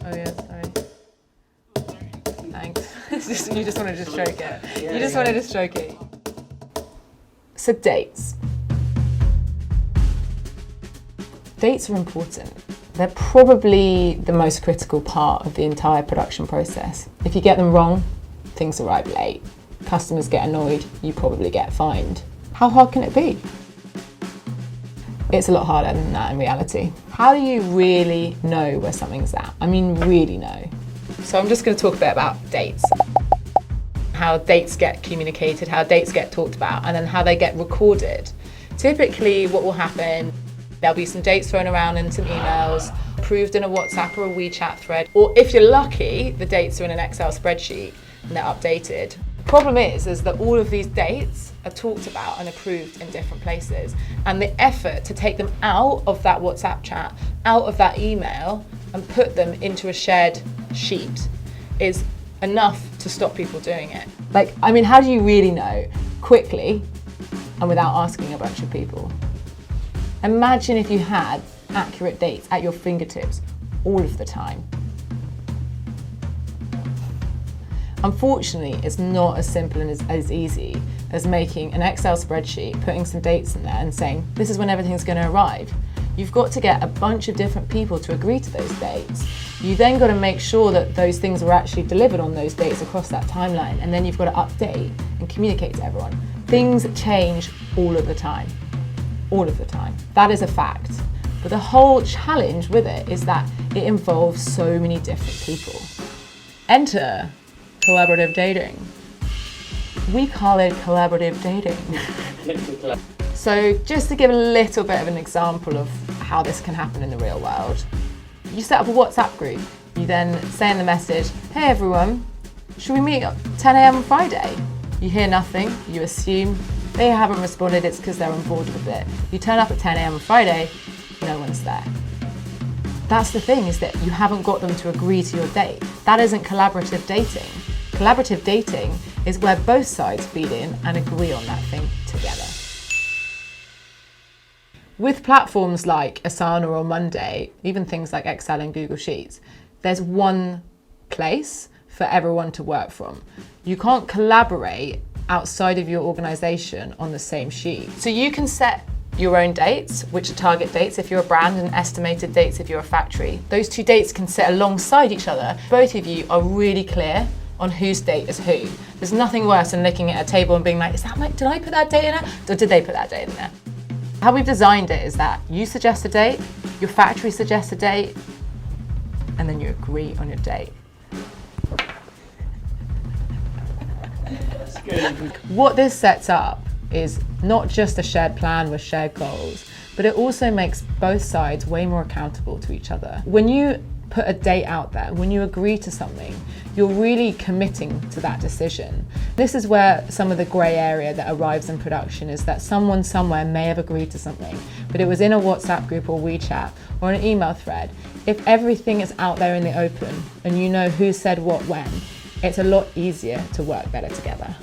Oh yeah, sorry. Thanks. You just wanted to stroke it. You just wanted to stroke it. So dates. Dates are important. They're probably the most critical part of the entire production process. If you get them wrong, things arrive late. Customers get annoyed, you probably get fined. How hard can it be? It's a lot harder than that in reality. How do you really know where something's at? I mean, really know. So I'm just going to talk a bit about dates. How dates get communicated, how dates get talked about, and then how they get recorded. Typically, what will happen, there'll be some dates thrown around in some emails, approved in a WhatsApp or a WeChat thread, or if you're lucky, the dates are in an Excel spreadsheet and they're updated. The problem is that all of these dates are talked about and approved in different places, and the effort to take them out of that WhatsApp chat, out of that email, and put them into a shared sheet is enough to stop people doing it. Like, I mean, how do you really know quickly and without asking a bunch of people? Imagine if you had accurate dates at your fingertips all of the time. Unfortunately, it's not as simple and as easy as making an Excel spreadsheet, putting some dates in there and saying, this is when everything's going to arrive. You've got to get a bunch of different people to agree to those dates. You then got to make sure that those things are actually delivered on those dates across that timeline, and then you've got to update and communicate to everyone. Things change all of the time. All of the time. That is a fact. But the whole challenge with it is that it involves so many different people. Enter collaborative dating. We call it collaborative dating. So just to give a little bit of an example of how this can happen in the real world, you set up a WhatsApp group. You then say in the message, hey everyone, should we meet at 10 a.m. on Friday? You hear nothing, you assume they haven't responded, it's because they're on board with it. You turn up at 10 a.m. on Friday, no one's there. That's the thing, is that you haven't got them to agree to your date. That isn't collaborative dating. Collaborative dating is where both sides feed in and agree on that thing together. With platforms like Asana or Monday, even things like Excel and Google Sheets, there's one place for everyone to work from. You can't collaborate outside of your organization on the same sheet. So you can set your own dates, which are target dates if you're a brand, and estimated dates if you're a factory. Those two dates can sit alongside each other. Both of you are really clear on whose date is who. There's nothing worse than looking at a table and being like, is that my, did I put that date in there? Or did they put that date in there? How we've designed it is that you suggest a date, your factory suggests a date, and then you agree on your date. That's good. What this sets up is not just a shared plan with shared goals, but it also makes both sides way more accountable to each other. When you put a date out there, when you agree to something, you're really committing to that decision. This is where some of the grey area that arrives in production is that someone somewhere may have agreed to something, but it was in a WhatsApp group or WeChat or an email thread. If everything is out there in the open and you know who said what when, it's a lot easier to work better together.